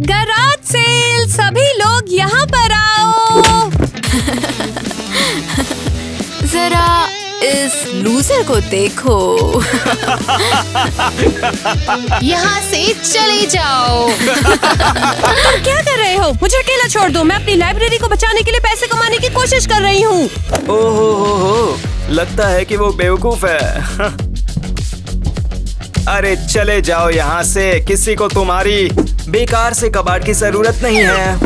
Garage cell, सभी लोग यहाँ पर आओ। जरा इस लूजर को देखो। यहाँ से चले जाओ। तुम क्या कर रहे हो? मुझे अकेला छोड़ दो। मैं अपनी लाइब्रेरी को बचाने के लिए पैसे कमाने की कोशिश कर रही हूँ। ओहो, लगता है कि वो बेवकूफ है। अरे चले जाओ यहाँ से, किसी को तुम्हारी बेकार से कबाड़ की जरूरत नहीं है।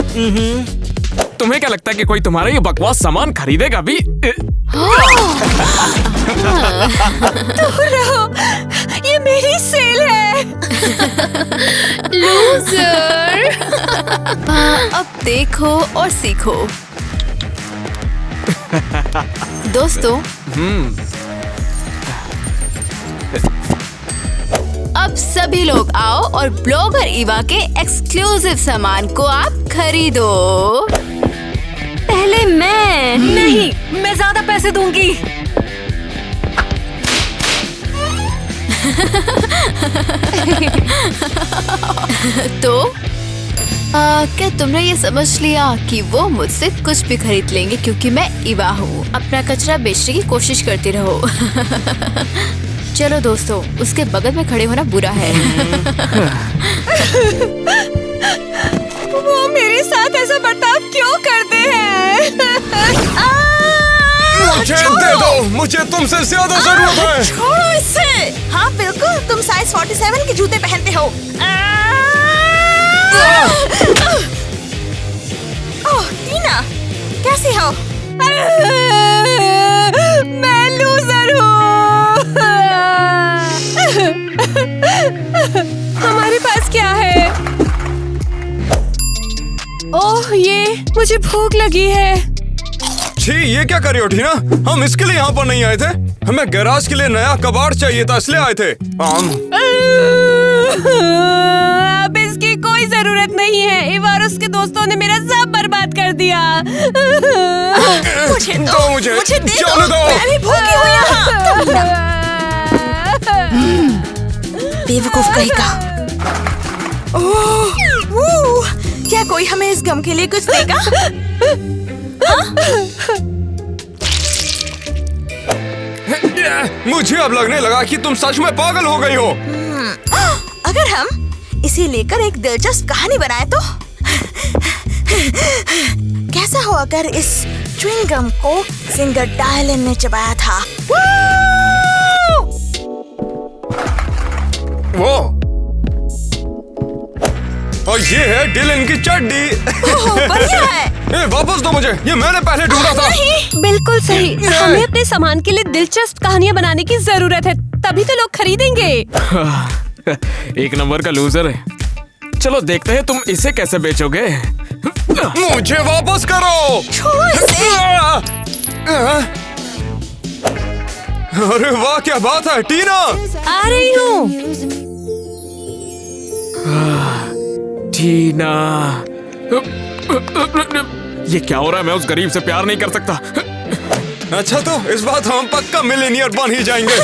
तुम्हें क्या लगता है कि कोई तुम्हारा ये बकवास सामान खरीदेगा भी? दूर रहो, ये मेरी सेल है। लूजर। अब देखो और सीखो। दोस्तों, अब सभी लोग आओ और ब्लॉगर ईवा के एक्सक्लूसिव सामान को आप खरीदो। पहले मैं। नहीं, मैं ज्यादा पैसे दूंगी। तो क्या तुमने ये समझ लिया कि वो मुझसे कुछ भी खरीद लेंगे क्योंकि मैं ईवा हूँ। अपना कचरा बेचने की कोशिश करती रहो। चलो दोस्तों, उसके बगल में खड़े होना बुरा है। वो मेरे साथ ऐसा बर्ताव क्यों करते हैं? मुझे दे दो, मुझे तुमसे ज्यादा जरूरत है। छोड़ो इसे। हाँ बिल्कुल, तुम साइज 47 के जूते पहनते हो। ओह टीना, कैसी हो? मैं लूजर हूँ। हमारे पास क्या है? ओह ये, मुझे भूख लगी है। छी, ये क्या कर रही हो टीना? हम इसके लिए यहाँ पर नहीं आए थे। हमें गैराज के लिए नया कबाड़ चाहिए था, इसलिए आए थे। अब इसकी कोई जरूरत नहीं है। ईवा और उसके दोस्तों ने मेरा सब बर्बाद कर दिया। मुझे दो मुझे दे दो। जाने दो। मैं भी भूखी हूँ यहाँ। बेवकूफ कहेगा। ओह, क्या कोई हमें इस गम के लिए कुछ देगा? मुझे अब लगने लगा कि तुम सच में पागल हो गई हो। अगर हम इसे लेकर एक दिलचस्प कहानी बनाए तो? कैसा हो अगर इस च्युइंग गम को सिंगर डायलन ने चबाया था? वो और ये है डिलन की चड्डी। बढ़िया है। वापस दो मुझे, ये मैंने पहले ढूंढा था। बिल्कुल सही। हमें अपने सामान के लिए दिलचस्प कहानियाँ बनाने की जरूरत है, तभी तो लोग खरीदेंगे। एक नंबर का लूजर है। चलो देखते हैं तुम इसे कैसे बेचोगे। मुझे वापस करो। छोड़ो इसे। अरे वाह, क्या बात है टीना। आ रही हूँ। टीना, ये क्या हो रहा है? मैं उस गरीब से प्यार नहीं कर सकता। अच्छा तो इस बात हम पक्का मिलेनियर बन ही जाएंगे।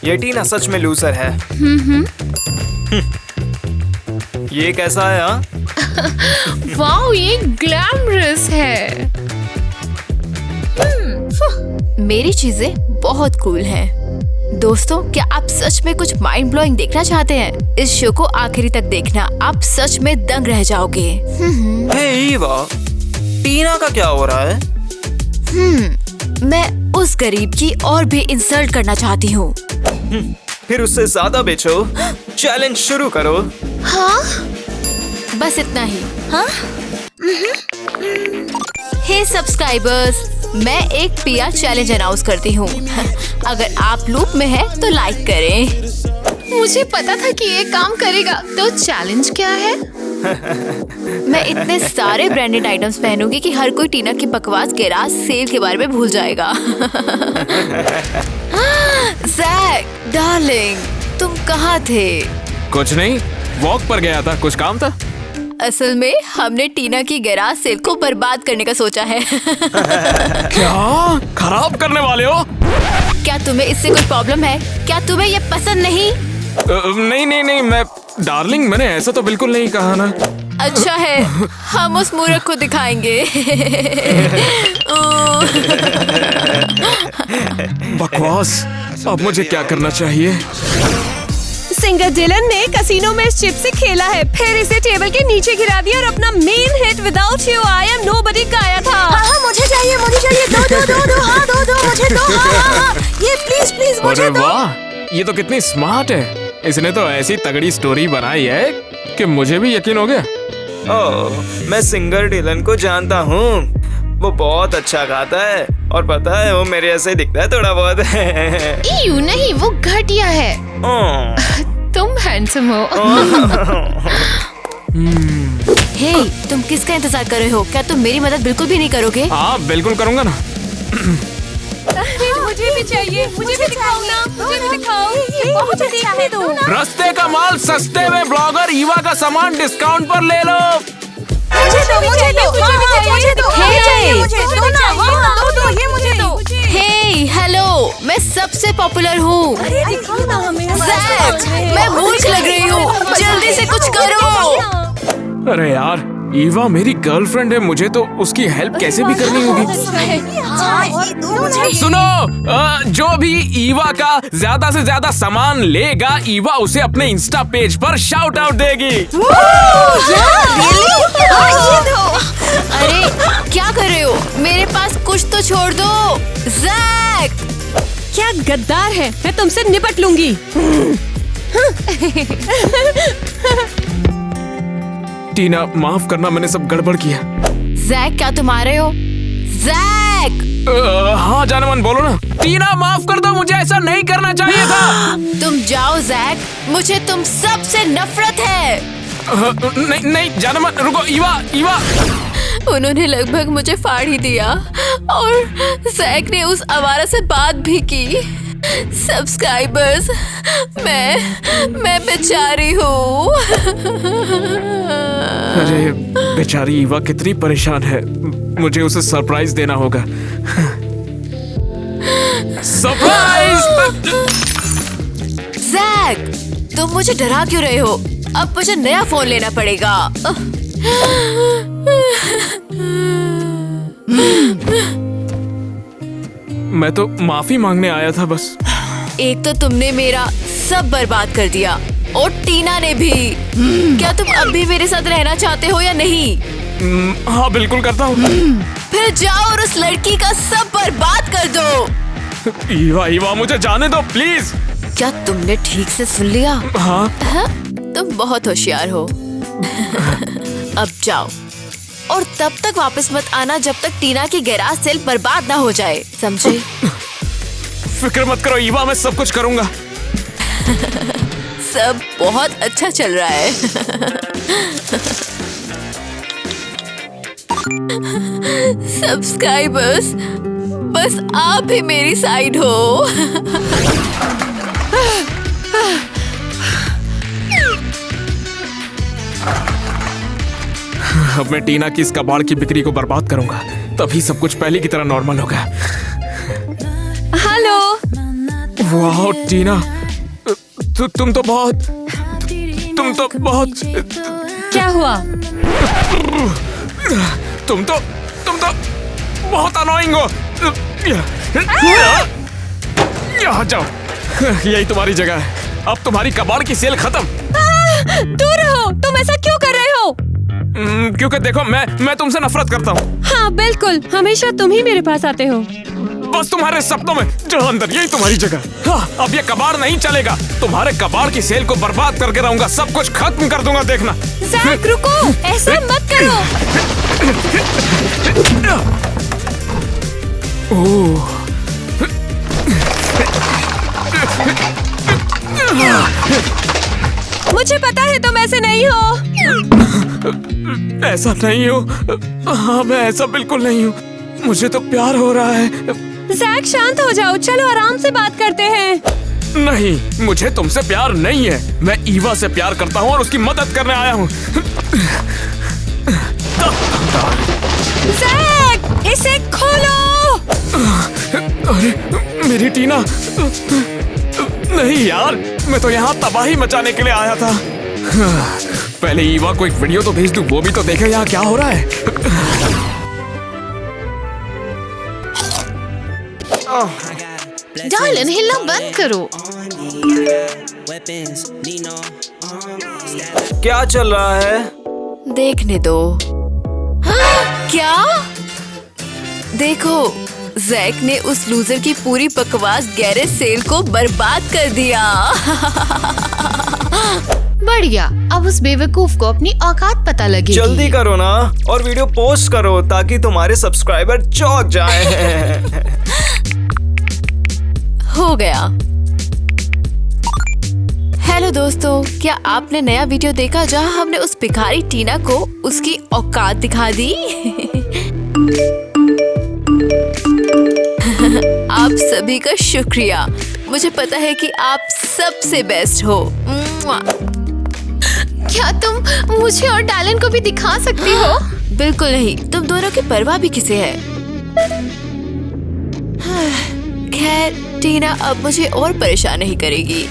ये टीना सच में लूजर है। ये कैसा है? हाँ, वाओ, ये ग्लैमरस है। मेरी चीजें बहुत कूल हैं। दोस्तों, क्या आप सच में कुछ माइंड ब्लोइंग देखना चाहते हैं? इस शो को आखिरी तक देखना, आप सच में दंग रह जाओगे। हे ईवा, टीना का क्या हो रहा है? मैं उस गरीब की और भी इंसल्ट करना चाहती हूँ। फिर उससे ज्यादा बेचो। चैलेंज शुरू करो। हाँ, बस इतना ही। हाँ? हे सब्सक्राइबर्स, मैं एक PR चैलेंज अनाउंस करती हूँ। अगर आप लूप में हैं तो लाइक करें। मुझे पता था कि ये काम करेगा। तो चैलेंज क्या है? मैं इतने सारे ब्रांडेड आइटम्स पहनूंगी कि हर कोई टीना की बकवास गैराज सेल के बारे में भूल जाएगा। जैक, डार्लिंग, तुम कहाँ थे? कुछ नहीं, वॉक पर गया था, कुछ काम था। असल में हमने टीना की गैराज सेल को बर्बाद करने का सोचा है। क्या खराब करने वाले हो? क्या तुम्हें इससे कोई प्रॉब्लम है? क्या तुम्हें ये पसंद नहीं? नहीं नहीं नहीं, मैं डार्लिंग मैंने ऐसा तो बिल्कुल नहीं कहा ना। अच्छा है, हम उस मूर्ख को दिखाएंगे। बकवास। अब मुझे क्या करना चाहिए? सिंगर डिलन ने कसिनो में इस चिप से खेला है, फिर इसे टेबल के नीचे गिरा दिया और अपना main hit without you I am nobody गाया था। हाँ, मुझे चाहिए दो हाँ दो मुझे दो हाँ, ये प्लीज मुझे अरे दो। वाह, ये तो कितनी स्मार्ट है। इसने तो ऐसी तगड़ी स्टोरी बनाई है कि मुझे भी यकीन हो गया। ओह, मैं सिंगर डिलन को जानता हूँ। वो बहुत अच्छा गाता है और पता है वो मेरे ऐसे दिखता है थोड़ा बहुत। यू नहीं, वो घटिया है। ओह, तुम हैंडसम हो। हे, तुम किसका इंतजार कर रहे हो? क्या तुम मेरी मदद बिल्कुल भी नहीं करोगे? हाँ बिल्कुल करूंगा ना। मुझे भी चाहिए, मुझे भी दिखाओ ना, मुझे भी दिखाओ, मुझे देखने दो। रस्ते का माल सस्ते में ब्लॉगर ईवा का सामान डिस्काउंट पर ले लो। मुझे दो ये मुझे दो। हे, हेलो, मैं सबसे पॉपुलर हूँ। जैक, मैं मूर्ख लग रही हूँ। जल्दी से कुछ करो। अरे यार, ईवा मेरी गर्लफ्रेंड है, मुझे तो उसकी हेल्प कैसे भी करनी होगी। सुनो, जो भी ईवा का ज्यादा से ज्यादा सामान लेगा, ईवा उसे अपने इंस्टा पेज पर शाउट आउट देगी। अरे क्या कर रहे हो? मेरे पास कुछ तो छोड़ दो। जैक, क्या गद्दार है, मैं तुमसे निपट लूंगी। टीना माफ करना, मैंने सब गड़बड़ किया। जैक, क्या तुम आ रहे हो? जैक, हाँ जानमन, बोलो ना। टीना माफ कर दो, मुझे ऐसा नहीं करना चाहिए था। तुम जाओ जैक, मुझे तुम सबसे नफरत है। नहीं नहीं जानमन, रुको। ईवा उन्होंने लगभग मुझे फाड़ ही दिया और जैक ने उस आवारा से बात भी की। सब्सक्राइबर्स, मैं बेचारी हूँ। अरे बेचारी ईवा कितनी परेशान है, मुझे उसे सरप्राइज देना होगा। सरप्राइज! जैक, तुम मुझे डरा क्यों रहे हो? अब मुझे नया फोन लेना पड़ेगा। मैं तो माफी मांगने आया था बस। एक तो तुमने मेरा सब बर्बाद कर दिया और टीना ने भी। क्या तुम अब भी मेरे साथ रहना चाहते हो या नहीं? हाँ बिल्कुल करता हूँ। फिर जाओ और उस लड़की का सब बर्बाद कर दो। ईवा मुझे जाने दो प्लीज। क्या तुमने ठीक से सुन लिया? हाँ, तुम बहुत होशियार हो। अब जाओ और तब तक वापस मत आना जब तक टीना की गैराज सेल बर्बाद ना हो जाए, समझे? फिक्र मत करो ईवा, मैं सब कुछ करूँगा। सब बहुत अच्छा चल रहा है। सब्सक्राइबर्स, बस आप ही मेरी साइड हो। अब मैं टीना की इस कबाड़ की बिक्री को बर्बाद करूंगा, तभी सब कुछ पहले की तरह नॉर्मल होगा। हेलो। वाह टीना, तुम तो बहुत क्या हुआ? तुम तो बहुत अनोइंग हो। यहाँ जाओ, यही तुम्हारी जगह है। अब तुम्हारी कबाड़ की सेल खत्म। दूर रहो, तुम ऐसा क्यों कर रहे हो? क्योंकि देखो मैं तुमसे नफरत करता हूँ। हाँ बिल्कुल, हमेशा तुम ही मेरे पास आते हो। बस तुम्हारे सपनों में, जहाँ अंदर, यही तुम्हारी जगह। हाँ, अब ये कबाड़ नहीं चलेगा। तुम्हारे कबाड़ की सेल को बर्बाद करके रहूंगा, सब कुछ खत्म कर दूंगा, देखना। जैक रुको, ऐसा मत करो। ओह, मुझे पता है तुम ऐसे नहीं हो। ऐसा नहीं हो। हाँ मैं ऐसा बिल्कुल नहीं हूँ, मुझे तो प्यार हो रहा है। जैक शांत हो जाओ, चलो आराम से बात करते हैं। नहीं, मुझे तुमसे प्यार नहीं है। मैं ईवा से प्यार करता हूँ और उसकी मदद करने आया हूँ। जैक, इसे खोलो। अरे मेरी टीना, नहीं यार, मैं तो यहाँ तबाही मचाने के लिए आया था। पहले ईवा को एक वीडियो तो भेज दूं, वो भी तो देखे यहाँ क्या हो रहा है। डायलन, हिलना बंद करो। क्या चल रहा है? देखने दो। हाँ, क्या? देखो, जैक ने उस लूजर की पूरी बकवास गैरेज सेल को बर्बाद कर दिया। बढ़िया, अब उस बेवकूफ को अपनी औकात पता लगेगी। जल्दी करो ना और वीडियो पोस्ट करो ताकि तुम्हारे सब्सक्राइबर चौंक जाएं। हो गया। हेलो दोस्तों, क्या आपने नया वीडियो देखा जहां हमने उस भिखारी टीना को उसकी औकात दिखा दी? आप सभी का शुक्रिया। मुझे पता है कि आप सबसे बेस्ट हो। क्या तुम मुझे और डायलन को भी दिखा सकती हो? बिल्कुल नहीं, तुम दोनों की परवाह भी किसे है। खैर, टीना अब मुझे और परेशान नहीं करेगी।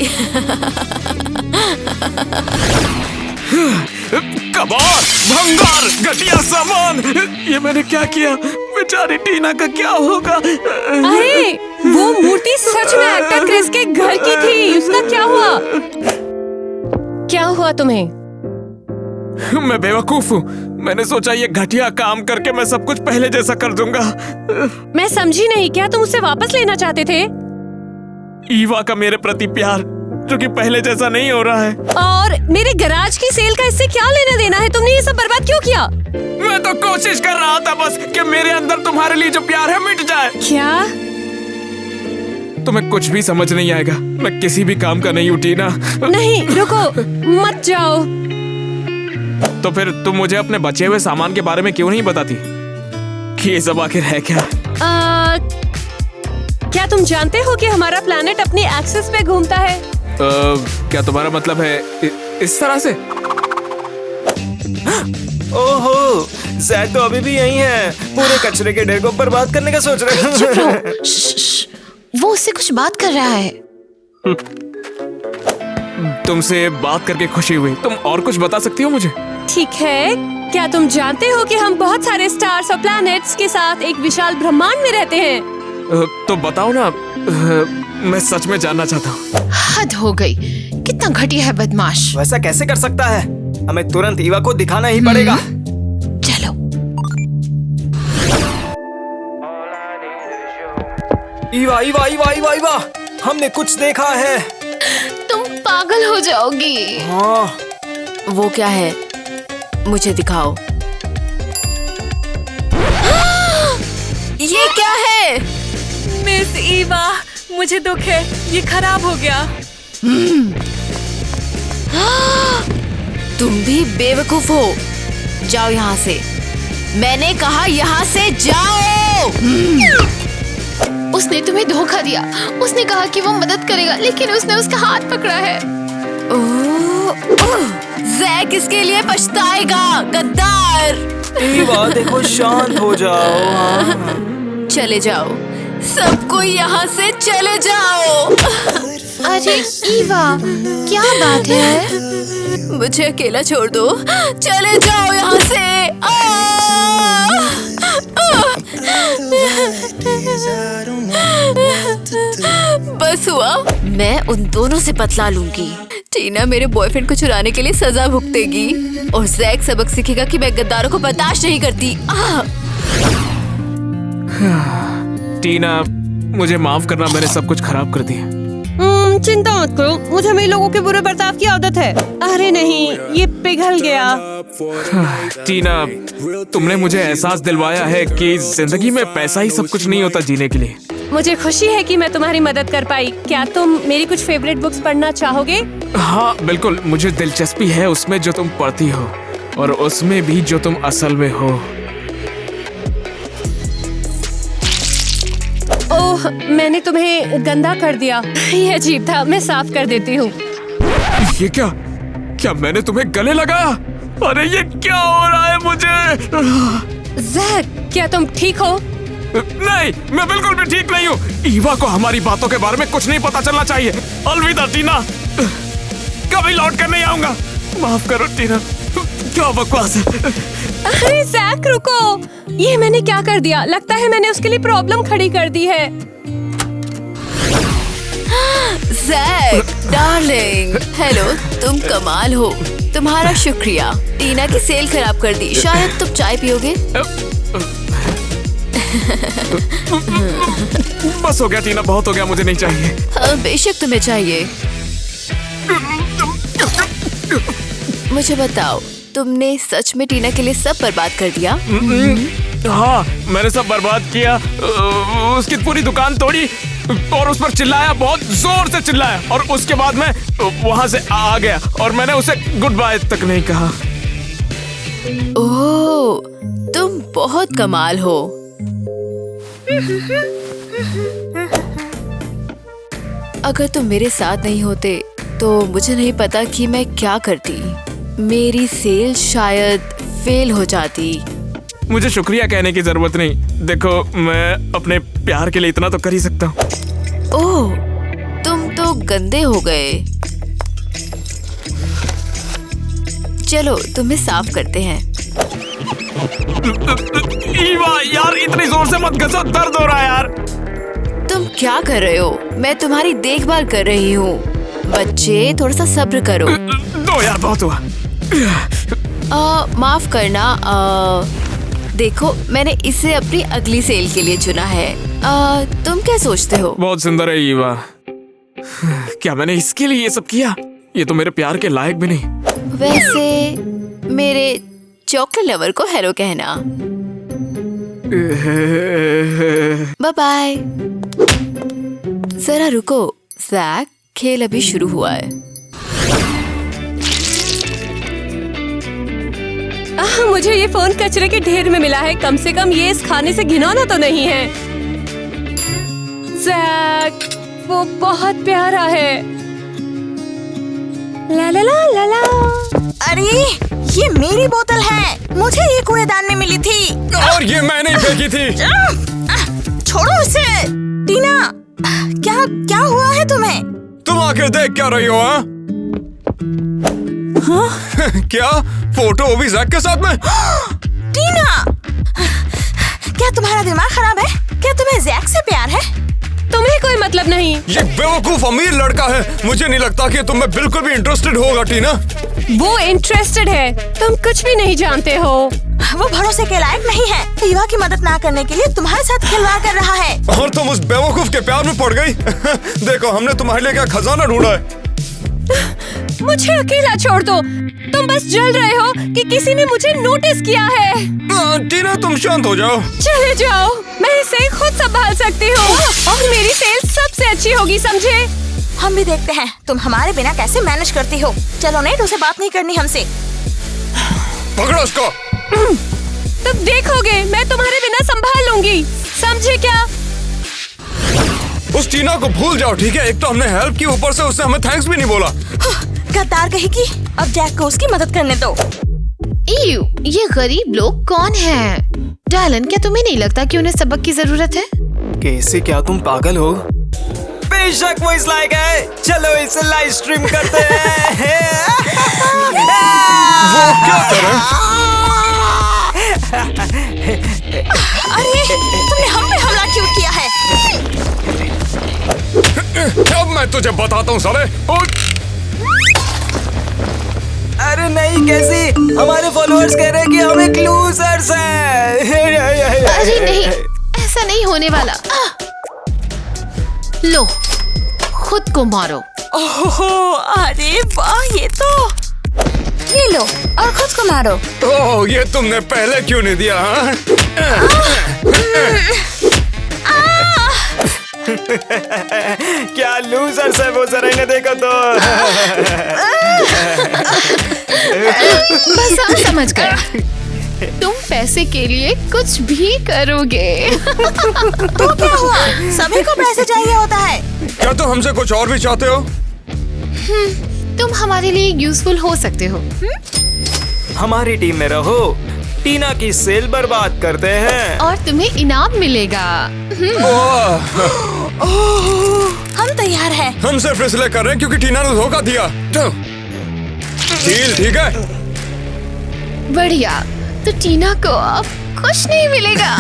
कबाड़, भंगार, घटिया सामान, ये मैंने क्या किया? बेचारी टीना का क्या होगा? अरे, वो मूर्ति सच में एक्टर क्रिस के घर की थी। उसका क्या हुआ? क्या हुआ तुम्हें? मैं बेवकूफ हूँ। मैंने सोचा ये घटिया काम करके मैं सब कुछ पहले जैसा कर दूंगा। मैं समझी नहीं, क्या तुम उसे वापस लेना चाहते थे? ईवा का मेरे प्रति प्यार जो कि पहले जैसा नहीं हो रहा है। और मेरे गैराज की सेल का इससे क्या लेना देना है? तुमने ये सब बर्बाद क्यों किया? मैं तो कोशिश कर रहा था बस कि मेरे अंदर तुम्हारे लिए जो प्यार है मिट जाए। क्या? तुम्हें कुछ भी समझ नहीं आएगा। मैं किसी भी काम का नहीं हूँ टीना। नहीं, रुको, मत जाओ। तो फिर तुम मुझे अपने बचे हुए सामान के बारे में क्यों नहीं बताती कि ये सब आखिर है क्या? क्या तुम जानते हो कि हमारा प्लैनेट अपनी एक्सिस पे घूमता है? क्या तुम्हारा मतलब है इस तरह से? ओहो, जैक तो अभी भी यहीं है। पूरे कचरे के ढेर को बर्बाद करने का सोच रहे चुप हैं। रहो। श्श, वो उससे कुछ बात कर रहा है। तुमसे बात करके खुशी हुई। तुम और कुछ बता सकती हो मुझे? ठीक है, क्या तुम जानते हो कि हम बहुत सारे स्टार्स और प्लैनेट्स के साथ एक विशाल ब्रह्मांड में रहते हैं? तो बताओ ना। मैं सच में जानना चाहता हूँ। हद हो गई, कितना घटिया है बदमाश। वैसा कैसे कर सकता है? हमें तुरंत ईवा को दिखाना ही पड़ेगा। चलो। ईवा, ईवा, ईवा, ईवा, ईवा, हमने कुछ देखा है। तुम पागल हो जाओगी। हाँ, वो क्या है? मुझे दिखाओ। ये क्या है? मिस ईवा, मुझे दुख है, ये खराब हो गया। तुम भी बेवकूफ हो। जाओ यहाँ से। मैंने कहा यहाँ से जाओ। उसने तुम्हें धोखा दिया। उसने कहा कि वो मदद करेगा, लेकिन उसने उसका हाथ पकड़ा है। जैक इसके लिए पछताएगा, गद्दार। ईवा देखो, शांत हो जाओ। हाँ। चले जाओ, सबको यहाँ से चले जाओ। अरे ईवा, क्या बात है? मुझे अकेला छोड़ दो। चले जाओ यहाँ से। बस हुआ, मैं उन दोनों से बदला लूंगी। टीना मेरे बॉयफ्रेंड को चुराने के लिए सजा भुगतेगी और जैक सबक सीखेगा कि मैं गद्दारों को बर्दाश्त नहीं करती। टीना, मुझे माफ करना, मैंने सब कुछ खराब कर दिया। चिंता मत करो, मुझे मेरे लोगों के बुरे बर्ताव की आदत है। अरे नहीं, ये पिघल गया। टीना, तुमने मुझे एहसास दिलवाया है कि जिंदगी में पैसा ही सब कुछ नहीं होता जीने के लिए। मुझे खुशी है कि मैं तुम्हारी मदद कर पाई। क्या तुम मेरी कुछ फेवरेट बुक्स पढ़ना चाहोगे? हाँ बिल्कुल, मुझे दिलचस्पी है उसमें जो तुम पढ़ती हो और उसमें भी जो तुम असल में हो। ओह, ओह, मैंने तुम्हें गंदा कर दिया। ये अजीब था, मैं साफ कर देती हूँ। ये क्या मैंने तुम्हें गले लगाया? अरे ये क्या हो रहा है मुझे? जैक, क्या तुम ठीक हो? नहीं, मैं बिल्कुल भी ठीक नहीं हूँ। ईवा को हमारी बातों के बारे में कुछ नहीं पता चलना चाहिए। अलविदा टीना, कभी लौट कर नहीं आऊंगा। माफ करो टीना, क्या बकवास है। अरे जैक रुको, ये मैंने क्या कर दिया? लगता है मैंने उसके लिए प्रॉब्लम खड़ी कर दी है। जैक डार्लिंग, हेलो, तुम कमाल हो। तुम्हारा शुक्रिया। टीना की सेल खराब कर दी। शायद तुम चाय पियोगे? बस हो गया टीना, बहुत हो गया, मुझे नहीं चाहिए। हाँ, बेशक तुम्हें चाहिए। मुझे बताओ, तुमने सच में टीना के लिए सब बर्बाद कर दिया? हाँ, मैंने सब बर्बाद किया। उसकी पूरी दुकान तोड़ी और उस पर चिल्लाया, बहुत जोर से चिल्लाया। और उसके बाद मैं वहाँ से आ गया और मैंने उसे गुड बाय तक नहीं कहा। ओह, तुम बहुत कमाल हो। अगर तुम मेरे साथ नहीं होते तो मुझे नहीं पता कि मैं क्या करती। मेरी सेल शायद फेल हो जाती। मुझे शुक्रिया कहने की जरूरत नहीं। देखो, मैं अपने प्यार के लिए इतना तो कर ही सकता हूँ। ओह, तुम तो गंदे हो गए। चलो, तुम्हें साफ करते हैं। ईवा यार, इतनी जोर से मत घसो, दर्द हो रहा है यार। तुम क्या कर रहे हो? मैं तुम्हारी देखभाल कर रही हूँ। बच्चे, थोड़ा सा सब्र करो। दो यार, बहुत हुआ। माफ करना। देखो, मैंने इसे अपनी अगली सेल के लिए चुना है। तुम क्या सोचते हो? बहुत सुंदर है ईवा। क्या मैंने इसके लिए ये सब किया? ये तो मेरे प्यार के लायक भी नहीं। वैसे मेरे चॉकलेट लवर को हेलो कहना। Bye bye. जरा रुको जैक, खेल अभी शुरू हुआ है। मुझे ये फोन कचरे के ढेर में मिला है। कम से कम ये इस खाने से घिनौना तो नहीं है। जैक, वो बहुत प्यारा है। ला ला ला ला ला। अरे ये मेरी बोतल है, मुझे ये कूड़ेदान में मिली थी। और ये मैंने ही फेंकी थी। छोड़ो उसे। टीना, क्या क्या हुआ है तुम्हें? तुम आके देख क्या रही हो? हाँ? क्या फोटो वो भी जैक के साथ में? टीना, क्या तुम्हारा दिमाग खराब है? क्या तुम्हें जैक से प्यार है? तुम्हें कोई मतलब नहीं। ये बेवकूफ अमीर लड़का है। मुझे नहीं लगता कि तुम्हें बिल्कुल भी इंटरेस्टेड होगा टीना। वो इंटरेस्टेड है, तुम कुछ भी नहीं जानते हो। वो भरोसे के लायक नहीं है। ईवा की मदद ना करने के लिए तुम्हारे साथ खिलवाड़ कर रहा है। और तुम उस बेवकूफ के प्यार में पड़ गई। देखो, हमने तुम्हारे लिए क्या खजाना ढूंढा है। मुझे अकेला छोड़ दो। तुम बस जल रहे हो कि किसी ने मुझे नोटिस किया है। टीना, तुम शांत हो जाओ। चले जाओ, मैं इसे खुद संभाल सकती हूँ और मेरी सेल सबसे अच्छी होगी, समझे? हम भी देखते हैं तुम हमारे बिना कैसे मैनेज करती हो। चलो नेट, उसे बात नहीं करनी हमसे। पकड़ो उसको। तुम देखोगे, मैं तुम्हारे बिना संभाल लूंगी, समझे क्या? उस टीना को भूल जाओ, ठीक है? एक तो हमने हेल्प की, ऊपर से उसने हमें थैंक्स भी नहीं बोला। गद्दार कहेगी। अब जैक को उसकी मदद करने दो। इयू, ये गरीब लोग कौन हैं? डायलन, क्या तुम्हें नहीं लगता कि उन्हें सबक की जरूरत है? कैसे, क्या तुम पागल हो? बेशक वो इस लायक है। चलो इसे लाइव स्ट्रीम करते हैं। वो क्या कर रहा है? अरे तुमने हम पे हमला क्यों किया है? अब मैं तुझे बताता हूँ साले। अरे नहीं, कैसी? हमारे फॉलोअर्स कह रहे हैं कि हम एक लूजर्स हैं। अरे नहीं, ऐसा नहीं होने वाला। लो, खुद को मारो। ओहो, अरे वाह, ये लो और खुद को मारो। ओह, ये तुमने पहले क्यों नहीं दिया? हाँ? क्या लूजर्स है वो, जरा इन्हें देखो तो। बस हम समझ गए। तुम पैसे के लिए कुछ भी करोगे। तो क्या हुआ? सभी को पैसे चाहिए होता है। क्या तुम हमसे कुछ और भी चाहते हो? तुम हमारे लिए यूजफुल हो सकते हो। हमारी टीम में रहो, टीना की सेल बर्बाद करते हैं। और तुम्हें इनाम मिलेगा। हम तैयार हैं। हम सिर्फ इसलिए कर रहे हैं क्योंकि टीना ने धोखा दिया। डील ठीक है? बढ़िया, तो टीना को अब कुछ नहीं मिलेगा।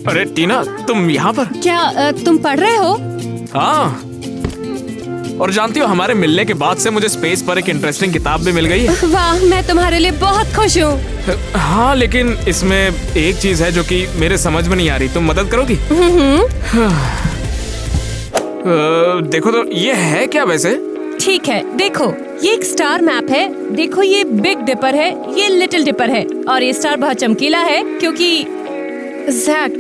अरे टीना, तुम यहाँ पर? क्या तुम पढ़ रहे हो? हाँ, और जानती हो हमारे मिलने के बाद से मुझे स्पेस पर एक इंटरेस्टिंग किताब भी मिल गई है। वाह, मैं तुम्हारे लिए बहुत खुश हूँ। हाँ, लेकिन इसमें एक चीज है जो कि मेरे समझ में नहीं आ रही। तुम मदद करोगी? देखो तो ये है क्या वैसे? ठीक है, देखो ये एक स्टार मैप है। देखो ये बिग डिपर है, ये लिटिल डिपर है, और ये स्टार बहुत चमकीला है क्योंकि जैक,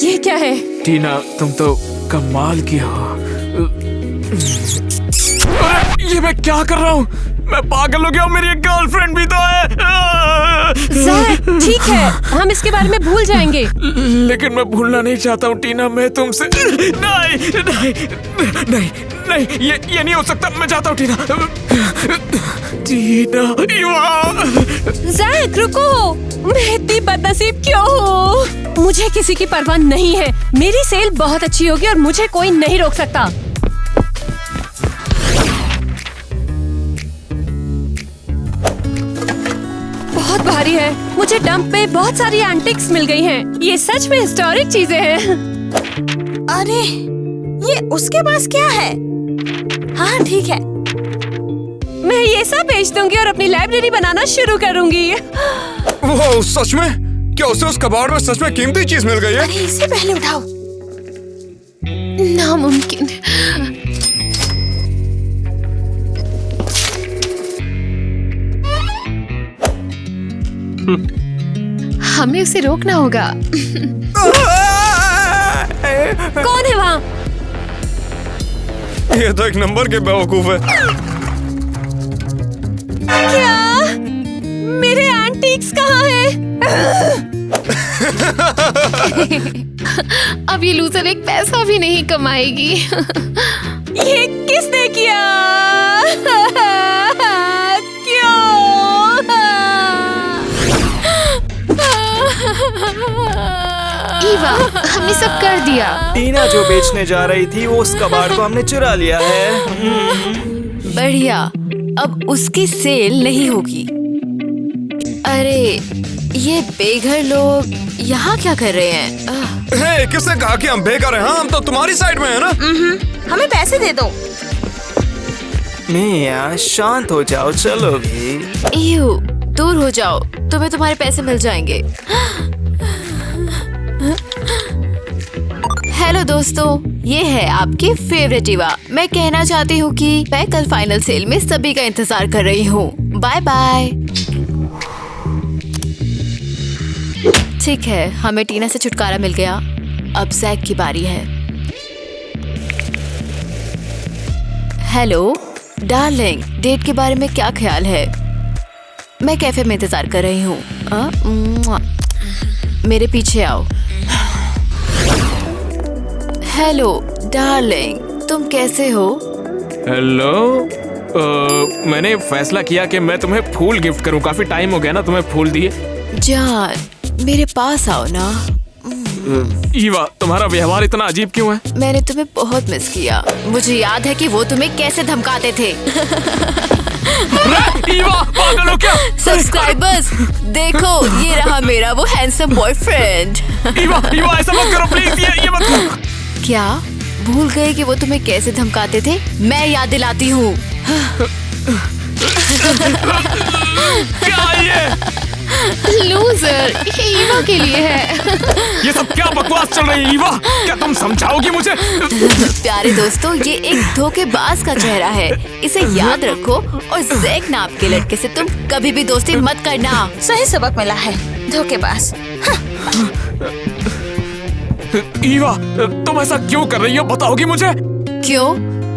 ये क्या है? टीना, तुम तो कमाल की हो। अरे ये मैं क्या कर रहा हूँ? मैं पागल हो गया हूँ। मेरी एक गर्लफ्रेंड भी तो है। जैक, ठीक है, हम इसके बारे में भूल जाएंगे। लेकिन मैं भूलना नहीं चाहता हूँ टीना। मैं तुमसे नहीं नहीं नहीं नहीं, ये नहीं हो सकता। मैं चाहता हूँ टीना। टीना, जैक रुको, मैं इतनी बदनसीब क्यों हूँ? मुझे किसी की परवाह नहीं है। मेरी सेल बहुत अच्छी होगी और मुझे कोई नहीं रोक सकता। बहुत भारी है। मुझे डंप में बहुत सारी एंटिक्स मिल गई हैं। ये सच में हिस्टोरिक चीजें हैं। अरे ये उसके पास क्या है? हाँ ठीक है। मैं ये सब बेच दूंगी और अपनी लाइब्रेरी बनाना शुरू करूंगी। वो सच में? क्या उसे उस कबाड़ में सच में कीमती चीज मिल गई है? अरे इसे पहले उठाओ। नामुमकिन। हमें उसे रोकना होगा। कौन है वहाँ? ये तो एक नंबर के बेवकूफ है। क्या? मेरे एंटीक्स कहाँ हैं? अब ये लूजर एक पैसा भी नहीं कमाएगी। ये किसने किया? क्यों? ईवा, हमने सब कर दिया। टीना जो बेचने जा रही थी वो उस कबाड़ को हमने चुरा लिया है। बढ़िया, अब उसकी सेल नहीं होगी। अरे ये बेघर लोग यहाँ क्या कर रहे हैं? हे, किसने कहा कि हम बेकार हैं? हाँ, हम तो तुम्हारी साइड में है ना। हमें पैसे दे दो। मिया शांत हो जाओ, चलो भी। इयू, दूर हो जाओ, तुम्हें तुम्हारे पैसे मिल जाएंगे। हेलो दोस्तों, ये है आपकी फेवरेट ईवा। मैं कहना चाहती हूँ कि मैं कल फाइनल सेल में सभी का इंतजार कर रही हूँ। Bye bye. ठीक है, हमें टीना से छुटकारा मिल गया। अब जैक की बारी है। हेलो डार्लिंग, डेट के बारे में क्या ख्याल है? मैं कैफे में इंतजार कर रही हूँ। मेरे पीछे आओ। हेलो डार्लिंग, तुम कैसे हो? हेलो, मैंने फैसला किया कि मैं तुम्हें फूल गिफ्ट करूं। काफी टाइम हो गया ना तुम्हें फूल दिए। जान, मेरे पास आओ ना। ईवा, तुम्हारा व्यवहार इतना अजीब क्यों है? मैंने तुम्हें बहुत मिस किया। मुझे याद है कि वो तुम्हें कैसे धमकाते थे। ईवा, पागल हो क्या? सब्सक्राइबर्स देखो, ये रहा मेरा वो हैंडसम बॉयफ्रेंड। ईवा, ईवा, ऐसा मत करो प्लीज। ये मत करो। क्या भूल गए कि वो तुम्हें कैसे धमकाते थे? मैं याद दिलाती हूँ। क्या ये? लूजर, ये ईवा के लिए है। ये सब क्या बकवास चल रही है? ईवा, क्या तुम समझाओगी मुझे? प्यारे दोस्तों, ये एक धोखेबाज का चेहरा है। इसे याद रखो और जैक नाम के लड़के से तुम कभी भी दोस्ती मत करना। सही सबक मिला है, धोखेबाज। ईवा, तुम ऐसा क्यों कर रही हो? बताओगी मुझे? क्यों?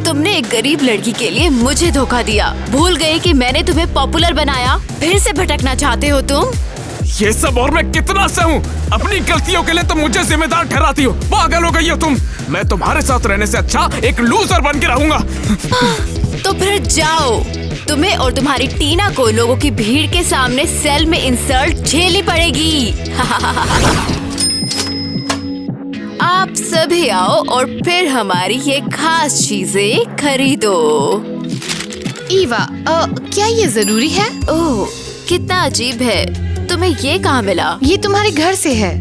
तुमने एक गरीब लड़की के लिए मुझे धोखा दिया। भूल गए कि मैंने तुम्हें पॉपुलर बनाया। फिर से भटकना चाहते हो तुम? ये सब और मैं कितना सहूं? अपनी गलतियों के लिए तुम मुझे जिम्मेदार ठहराती हो। पागल हो गई हो तुम। मैं तुम्हारे साथ रहने से अच्छा एक लूजर बन के रहूंगा। तो फिर जाओ। तुम्हें और तुम्हारी टीना को लोगों की भीड़ के सामने सेल में इंसल्ट झेलनी पड़ेगी। आप सभी आओ और फिर हमारी ये खास चीजें खरीदो। ईवा, क्या ये जरूरी है? ओह, कितना अजीब है। तुम्हें ये कहाँ मिला? ये तुम्हारे घर से है।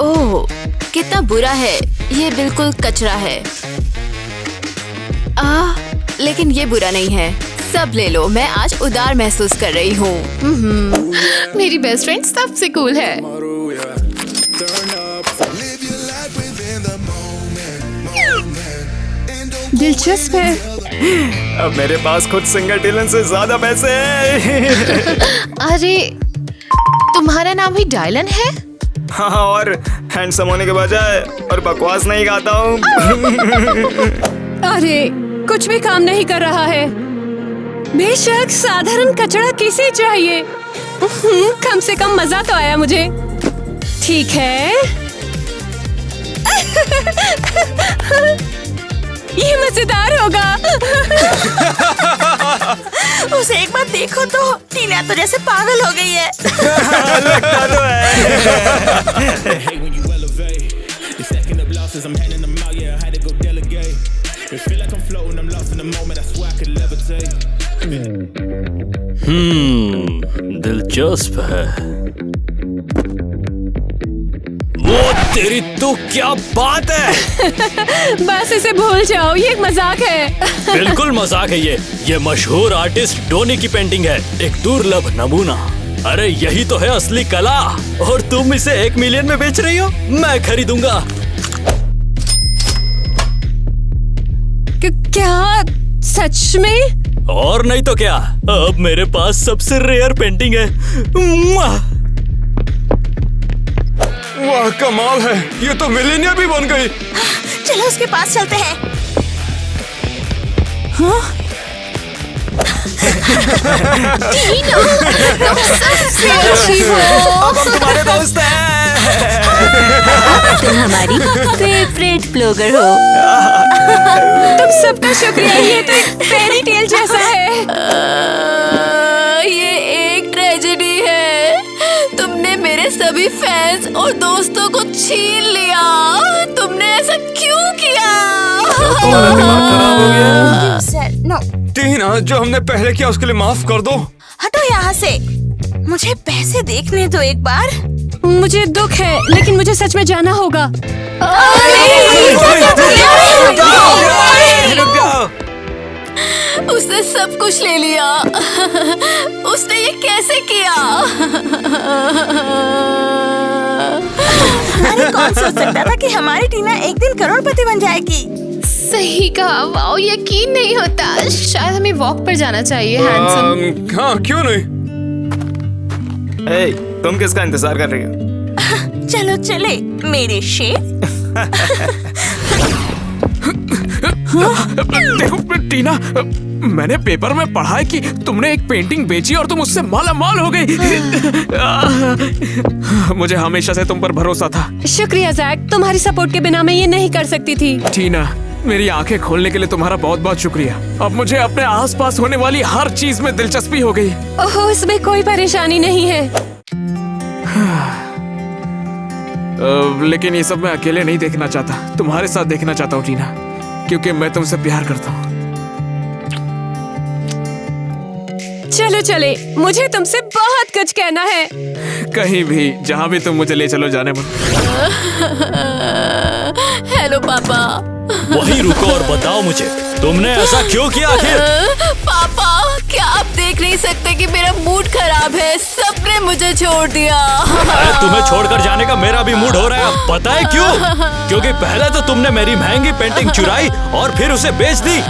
ओह, कितना बुरा है। ये बिल्कुल कचरा है। लेकिन ये बुरा नहीं है। सब ले लो। मैं आज उदार महसूस कर रही हूँ। मेरी बेस्ट फ्रेंड सबसे कूल है। दिलचस्प है। अब मेरे पास खुद सिंगर डिलन से ज्यादा पैसे हैं। अरे, तुम्हारा नाम ही डायलन है? हाँ, और हैंडसम होने के बजाय और बकवास नहीं गाता हूँ। अरे, कुछ भी काम नहीं कर रहा है। बेशक साधारण कचरा किसे चाहिए। कम से कम मजा तो आया मुझे। ठीक है। ये मजेदार होगा। उसे एक बार देखो तो टीना तो जैसे पागल हो गई है। लगता तो है। दिलचस्प है। वो तेरी तो क्या बात है। बस इसे भूल जाओ, ये एक मजाक है। बिल्कुल मजाक है ये मशहूर आर्टिस्ट डोनी की पेंटिंग है। एक दुर्लभ नमूना। अरे यही तो है असली कला। और तुम इसे 1 मिलियन में बेच रही हो? मैं खरीदूंगा। क्या सच में? और नहीं तो क्या। अब मेरे पास सबसे रेयर पेंटिंग है। वाह, कमाल है। ये तो मिलेनियर भी बन गई। चलो उसके पास चलते हैं। अब हम तुम्हारे दोस्त हैं। तुम हमारी फेवरेट ब्लॉगर हो। तुम सबका शुक्रिया। ये तो एक फेरी टेल जैसा है। ये एक ट्रेजेडी है। तुमने मेरे सभी फैंस और दोस्तों को छीन लिया। तुमने ऐसा क्यों किया? तुम्हारा दिमाग खराब हो गया। नो, टीना, जो हमने पहले किया उसके लिए माफ कर दो। हटो यहाँ से। मुझे पैसे देखने दो एक बार। मुझे दुख है, लेकिन मुझे सच में जाना होगा। रुक जाओ। उसने सब कुछ ले लिया। उसने ये कैसे किया? अरे कौन सोच सकता था कि हमारी टीना एक दिन करोड़पति बन जाएगी। सही कहा। वाओ, यकीन नहीं होता। शायद हमें वॉक पर जाना चाहिए। हैंडसम। हाँ, क्यों नहीं। तुम किसका इंतजार कर रही हो? चलो चले मेरे शेर। देखो टीना, मैंने पेपर में पढ़ा है कि तुमने एक पेंटिंग बेची और तुम उससे माला माल हो गई। मुझे हमेशा से तुम पर भरोसा था। शुक्रिया जैक, तुम्हारी सपोर्ट के बिना मैं ये नहीं कर सकती थी। टीना, मेरी आंखें खोलने के लिए तुम्हारा बहुत बहुत शुक्रिया। अब मुझे अपने आसपास होने वाली हर चीज में दिलचस्पी हो गई। ओह, इसमें कोई परेशानी नहीं है। लेकिन ये सब मैं अकेले नहीं देखना चाहता। तुम्हारे साथ देखना चाहता हूँ टीना, क्योंकि मैं तुमसे प्यार करता हूँ। चलो चले, मुझे तुमसे बहुत कुछ कहना है। कहीं भी, जहाँ भी तुम मुझे ले चलो जाने मन। हेलो पापा। वहीं रुको और बताओ मुझे, तुमने ऐसा क्यों किया आखिर? पापा, क्या आप देख नहीं सकते कि मेरा मूड खराब है? सबने मुझे छोड़ दिया। अरे तुम्हें छोड़कर जाने का मेरा भी मूड हो रहा है। पता है क्यों? क्योंकि पहले तो तुमने मेरी महंगी पेंटिंग चुराई और फिर उसे बेच दी।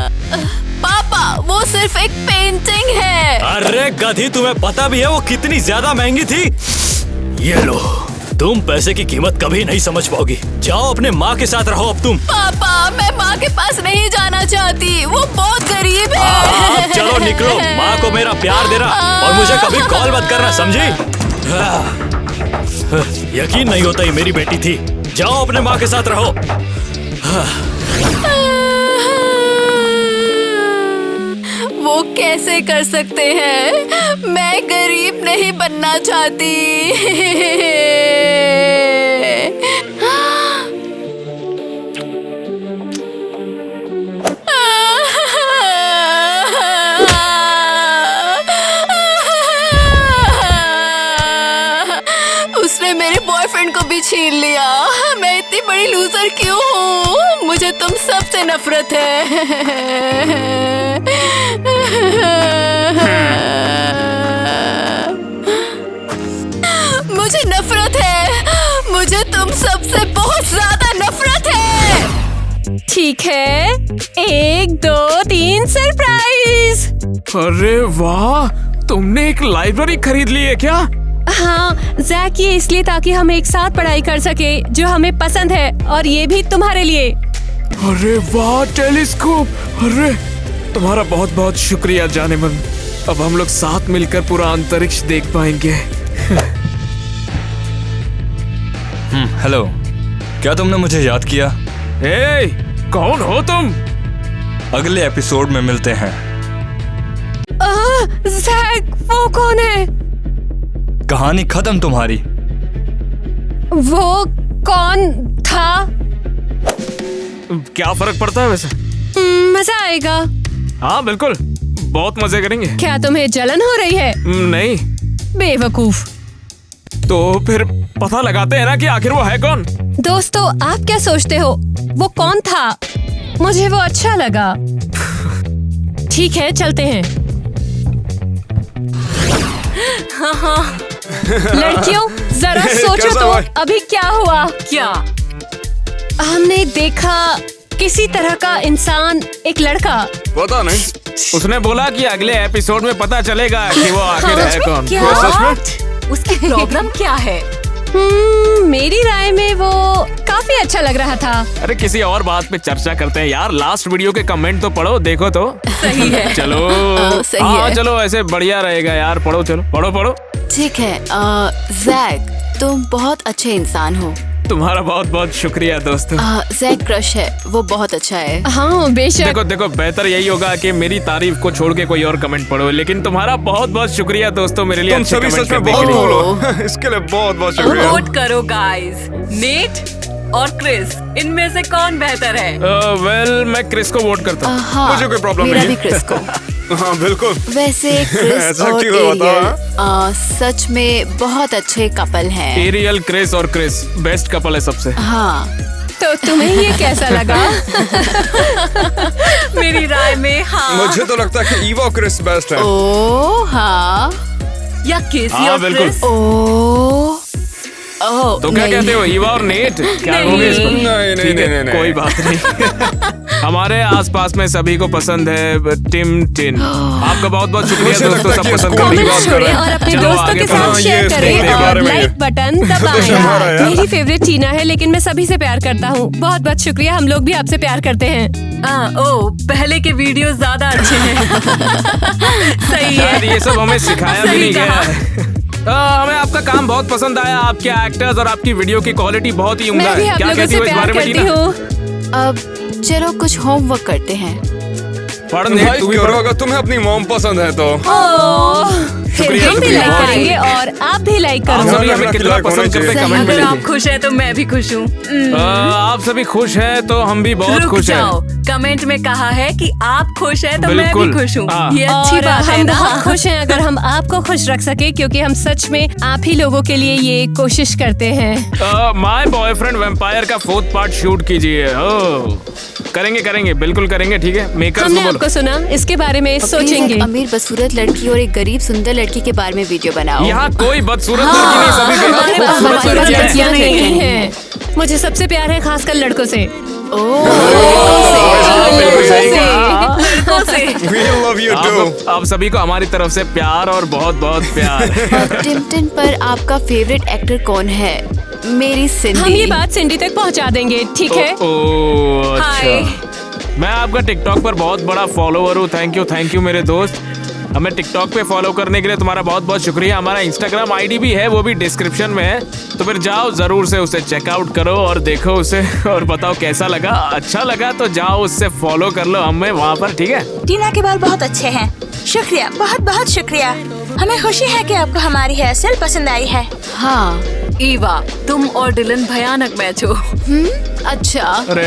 पापा, वो सिर्फ एक पेंटिंग है। अरे गधी, तुम्हें पता भी है वो कितनी ज्यादा महंगी थी? ये लो, तुम पैसे की कीमत कभी नहीं समझ पाओगी। जाओ अपने माँ के साथ रहो अब तुम। पापा मैं माँ के पास नहीं जाना चाहती, वो बहुत गरीब है। अब चलो निकलो, माँ को मेरा प्यार देना और मुझे कभी कॉल मत करना, समझी? यकीन नहीं होता ये मेरी बेटी थी। जाओ अपने माँ के साथ रहो। वो कैसे कर सकते हैं? मैं गरीब नहीं बनना चाहती। उसने मेरे बॉयफ्रेंड को भी छीन लिया। मैं इतनी बड़ी लूजर क्यों हूँ? मुझे तुम सबसे नफरत है। मुझे नफरत है, मुझे तुम सबसे बहुत ज्यादा नफरत है। ठीक है, 1 2 3 सरप्राइज। अरे वाह, तुमने एक लाइब्रेरी खरीद ली है क्या? हाँ जैक, ये इसलिए ताकि हम एक साथ पढ़ाई कर सके जो हमें पसंद है, और ये भी तुम्हारे लिए। अरे वाह, टेलीस्कोप। अरे तुम्हारा बहुत बहुत शुक्रिया जाने मन। अब हम लोग साथ मिलकर पूरा अंतरिक्ष देख पाएंगे। हेलो, क्या तुमने मुझे याद किया? ए, कौन हो तुम? अगले एपिसोड में मिलते हैं। जैक, वो कौन है? कहानी खत्म तुम्हारी। वो कौन था? क्या फर्क पड़ता है वैसे? मजा आएगा। हाँ बिल्कुल, बहुत मजे करेंगे। क्या तुम्हें जलन हो रही है? नहीं। बेवकूफ। तो फिर पता लगाते हैं ना कि आखिर वो है कौन। दोस्तों, आप क्या सोचते हो वो कौन था? मुझे वो अच्छा लगा। ठीक है, चलते हैं। लड़कियों, जरा सोचो कैसा तो भाई? अभी क्या हुआ? क्या? हमने देखा किसी तरह का इंसान, एक लड़का। पता नहीं। उसने बोला कि अगले एपिसोड में पता चलेगा कि वो आखिर है कौन। क्या सच में? उसकी प्रॉब्लम क्या है? मेरी राय में वो काफी अच्छा लग रहा था। अरे किसी और बात पे चर्चा करते हैं यार। लास्ट वीडियो के कमेंट तो पढ़ो, देखो तो। सही है। चलो सही हाँ है। चलो, ऐसे बढ़िया रहेगा यार। पढ़ो, चलो पढ़ो। ठीक है, जैक तुम बहुत अच्छे इंसान हो। तुम्हारा बहुत बहुत शुक्रिया दोस्तों। जैक क्रश है, वो बहुत अच्छा है। हाँ बेशक। देखो बेहतर यही होगा कि मेरी तारीफ को छोड़ के कोई और कमेंट पढ़ो। लेकिन तुम्हारा बहुत बहुत शुक्रिया दोस्तों, मेरे लिए तुम अच्छे सभी कमेंट सच में करने बहुत के लिए। कूल हो। इसके लिए बहुत बहुत शुक्रिया। वोट करो गाइस, नेट और क्रिस, इनमें से कौन बेहतर है? वेल, मैं क्रिस को वोट करता हूँ। हाँ, मुझे कोई प्रॉब्लम मेरा नहीं भी है। क्रिस को। हाँ बिल्कुल। वैसे क्रिस ऐसा और क्यों होता एरियल सच में बहुत अच्छे कपल हैं। एरियल, क्रिस और क्रिस बेस्ट कपल है सबसे। हाँ, तो तुम्हें ये कैसा लगा? मेरी राय में हाँ, मुझे तो लगता है कि ईवा और क्रिस बेस्ट है। ओ हाँ, या केसी हाँ, और बिल्कुल। क्रिस। ओ तो क्या नहीं। कहते हो, ईवा और नेट? क्या नहीं। कहोगे इसको? नहीं, ठीक है, नहीं। कोई बात नहीं। हमारे आसपास में सभी को पसंद है टिम टिन। आपका बहुत बहुत शुक्रिया मुझे दोस्तों, लगता सब है कि पसंद इसको करने की कमेंट बात कर छोड़ें रहे और हैं। अपने चलो दोस्तों आगे के बढ़ो। साथ हाँ, ये शेयर इसको करें के और बारे में लाइक बटन हमारा दबाएं। यार। मेरी फेवरेट टीना है, लेकिन मैं सभी से प्यार करता हूँ। बहुत बहुत शुक्रिया, हम लोग भी आपसे प्यार करते हैं। ओ, पहले के वीडियो ज्यादा अच्छे हैं। सही शायद है। ये सब हमें सिखाया भी सही नहीं गया कहा। है। हमें आपका काम बहुत पसंद आया। आपके एक्टर्स और आपकी वीडियो की क्वालिटी बहुत ही उम्दा मैं भी है। आप क्या लोगों कहती से हो इस प्यार बारे में करती टीना? हूँ। अब चलो कुछ होमवर्क करते हैं। पढ़ नेट, भाई तू भी करो, पढ़। अगर तुम्हें अपनी मॉम पसंद है तो। फिर शुक्रिया, हम भी शुक्रिया। लाइक करेंगे और आप भी लाइक आप करो। सभी हमें अपना कितना खिलाफ होना पसंद करते हैं चाहिए। कमेंट में अगर आप लिखिए। खुश हैं तो मैं भी खुश हूँ। आप सभी खुश हैं तो हम भी बहुत रुक खुश हैं। जाओ, कमेंट में कहा है कि आप खुश हैं तो मैं भी बिल्कुल। खुश हूँ। हाँ। ये अच्छी और बात है हम ना? बहुत खुश हैं अगर हम आपको खुश रख सके, क्योंकि हम सच में आप ही लोगों के लिए ये कोशिश करते हैं। माय बॉयफ्रेंड वैम्पायर का 4th पार्ट शूट कीजिए। करेंगे बिल्कुल करेंगे। ठीक है, मेकर्स हमने को बोलो। आपको सुना, इसके बारे में प्लीज सोचेंगे। एक अमीर बदसूरत लड़की और एक गरीब सुंदर लड़की के बारे में वीडियो बनाओ। यहाँ कोई बदसूरत लड़की नहीं, सभी हमारे पास खूबसूरत बदसूरत लड़कियां हैं। लड़कियां नहीं हैं। मुझे सबसे प्यार है खासकर लड़कों से। बिल्कुल सही कहा। लड़कों से। We love you too. आप सभी को हमारी तरफ से प्यार और बहुत बहुत प्यार। और टिन टिन पर आपका फेवरेट एक्टर कौन है? मेरी सिंडी। हम ये बात सिंडी तक पहुंचा देंगे, ठीक है? ओ, हाय। अच्छा। मैं आपका टिकटॉक पर बहुत बड़ा फॉलोवर हूँ। थैंक यू मेरे दोस्त। हमें टिकटॉक पे फॉलो करने के लिए तुम्हारा बहुत बहुत शुक्रिया। हमारा इंस्टाग्राम आईडी भी है, वो भी डिस्क्रिप्शन में है, तो फिर जाओ जरूर से उसे चेकआउट करो और देखो उसे और बताओ कैसा लगा। अच्छा लगा तो जाओ उससे फॉलो कर लो हमें वहाँ पर, ठीक है? टीना के बाल बहुत अच्छे हैं। शुक्रिया, बहुत बहुत शुक्रिया। हमें खुशी है कि आपको हमारी हेयर स्टाइल पसंद आई है। हाँ। ईवा, तुम और डिलन भयानक मैच हो। अच्छा। अरे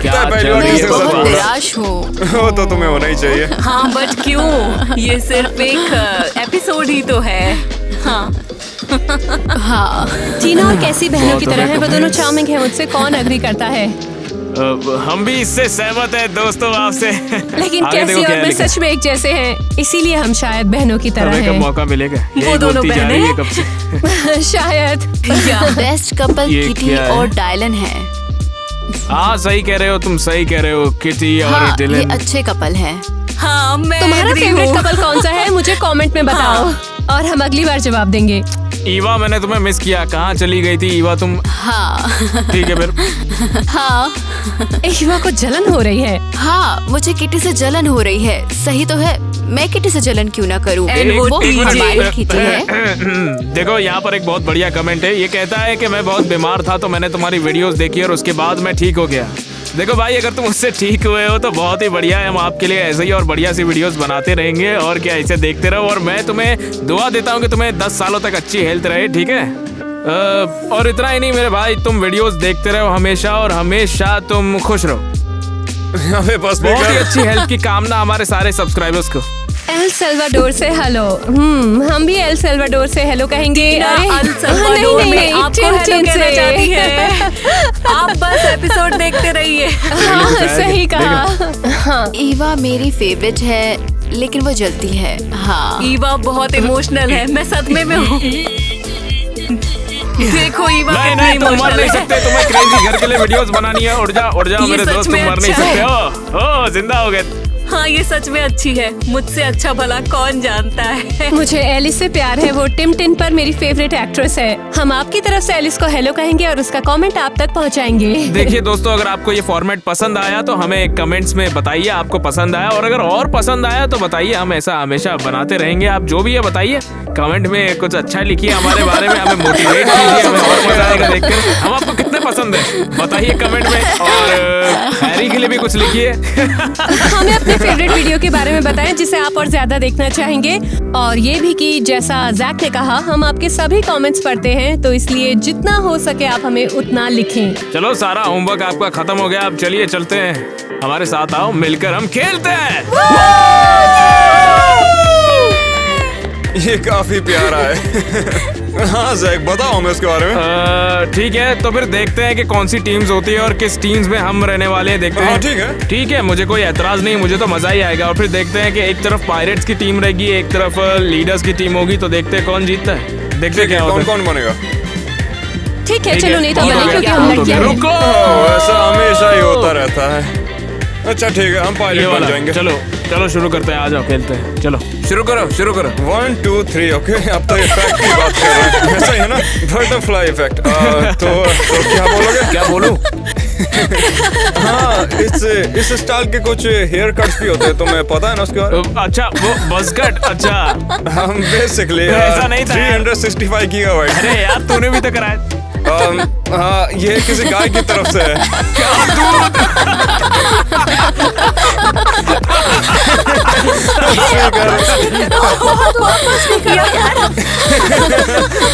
क्या पहली बार मैं किसी के साथ बहुत बात। निराश हूँ। वो तो तुम्हें होना ही चाहिए। हाँ बट क्यों? ये सिर्फ एक एपिसोड ही तो है। हाँ। हाँ। टीना और कैसी बहनों की बहुत तरह है, वो तुम्हें दोनों चार्मिंग है। मुझसे कौन अग्री करता है? हम भी इससे सहमत है दोस्तों आपसे। लेकिन आगे कैसी देखो क्या और मैं लिखा है। सच में एक जैसे हैं, इसीलिए हम शायद बहनों की तरह हमें कब हैं। मौका मिलेगा? यही दोनों बोलती जा बहनें रही है हैं? कब से। शायद। बेस्ट कपल ये किटी क्या है? और डायलन है। हाँ सही कह रहे हो तुम, सही कह रहे हो। किटी और हाँ, ये डिलन। अच्छे कपल हैं। हाँ मैं तुम्हारा agree फेवरेट हूँ। कपल कौन सा है? मुझे कमेंट में बताओ और हम अगली बार जवाब देंगे। ईवा, मैंने तुम्हें मिस किया। कहाँ चली गई थी ईवा तुम? हाँ। ठीक है फिर। हाँ। ईवा को जलन हो रही है। हाँ, मुझे किटी से जलन हो रही है। सही तो है, मैं किटी से जलन क्यों ना करूँ? And वो वो TJ हमारी किटी है। देखो यहाँ पर एक बहुत बढ़िया कमेंट है। ये कहता है कि मैं बहुत बीमार था तो मैंने तुम्हारी वीडियोस देखी और उसके बाद मैं ठीक हो गया। देखो भाई, अगर तुम उससे ठीक हुए हो तो बहुत ही बढ़िया है। हम आपके लिए ऐसे ही और बढ़िया सी वीडियोस बनाते रहेंगे और क्या, इसे देखते रहो। और मैं तुम्हें दुआ देता हूँ कि तुम्हें 10 सालों तक अच्छी हेल्थ रहे, ठीक है? और इतना ही नहीं मेरे भाई, तुम वीडियोस देखते रहो हमेशा और हमेशा तुम खुश रहो। अबे बस बहुत ही अच्छी हेल्थ की कामना हमारे सारे सब्सक्राइबर्स को। एल सल्वाडोर से हेलो। हम भी एल सल्वाडोर से हेलो कहेंगे। टीना अरे, अल सल्वाडोर नहीं, में नहीं, आपको टिन हेलो टिन कहना से। चाहती है। आप बस एपिसोड देखते रहिए। हाँ, सही कहा। हाँ। ईवा मेरी फेवरेट है, लेकिन वो जलती है। हाँ। ईवा बहुत इमोशनल है, मैं सदमे में हूँ। देखो ईवा नहीं कितनी नहीं, तुम मर इमोशनल नहीं है। सकते। तुम्हें क्रेजी घर के लिए वीडियोस बनानी है। उड़ जाओ ये मेरे सच दोस्त, तुम में मर नहीं अच्छा सकते है। हो। जिंदा हो गए। हाँ ये सच में अच्छी है। मुझसे अच्छा भला कौन जानता है। मुझे एलिस से प्यार है। वो टिम टिन पर मेरी फेवरेट एक्ट्रेस है। हम आपकी तरफ से एलिस को हेलो कहेंगे और उसका कमेंट आप तक पहुंचाएंगे। देखिए दोस्तों, अगर आपको ये फॉर्मेट पसंद आया तो हमें कमेंट्स में बताइए आपको पसंद आया, और अगर और पसंद आया तो बताइए। हम ऐसा हमेशा बनाते रहेंगे। आप जो भी है बताइए, कमेंट में कुछ अच्छा लिखिए हमारे बारे में, हमें मोटिवेट कीजिए, हमें और मजा आएगा देखकर। हम आपको कितने पसंद है बताइए कमेंट में, और हैरी के लिए भी कुछ लिखिए। हमें अपने फेवरेट वीडियो के बारे में बताएं जिसे आप और ज्यादा देखना चाहेंगे, और ये भी कि जैसा जैक ने कहा, हम आपके सभी कमेंट्स पढ़ते हैं, तो इसलिए जितना हो सके आप हमें उतना लिखें। चलो, सारा होमवर्क आपका खत्म हो गया। अब चलिए चलते हैं, हमारे साथ आओ, मिलकर हम खेलते हैं। ये काफी प्यारा है। हाँ जैक, बताओ हमें उसके बारे में। ठीक है, तो फिर देखते हैं कि कौन सी टीम्स होती है और किस टीम्स में हम रहने वाले हैं। देखते हैं। हाँ, ठीक है। ठीक है, मुझे कोई एतराज नहीं, मुझे तो मजा ही आएगा। और फिर देखते हैं कि एक तरफ पायरेट्स की टीम रहेगी, एक तरफ लीडर्स की टीम होगी। तो देखते हैं कौन जीतता है। देखते हैं क्या होता कौन है। कौन बनेगा? ठीक है, ठीक चलो है, नहीं तो बहुत बने, हो क्योंकि गया। हम लड़कियां हैं। रुको, ऐसा हमेशा ही होता रहता है। अच्छा ठीक है, हम ये पायलट बन वाला। जाएंगे। चलो शुरू करते हैं। आ जाओ, खेलते हैं। चलो शुरू करो। 1 2 3। ओके, अब तो इफेक्ट की बात कर रहे हैं, ऐसा ही है ना? Butterfly effect. तो क्या बोलोगे? क्या बोलूं? हाँ, इस स्टाइल के कुछ हेयर कट्स भी होते हैं, तुम्हें पता है ना उसके बारे में? अच्छा, वो बस कट। अच्छा, हम बेसिकली ऐसा नहीं था यार। 365 गीगाबाइट। अरे यार, तूने भी तो कराया। हाँ, ये किसी गाय की तरफ से है।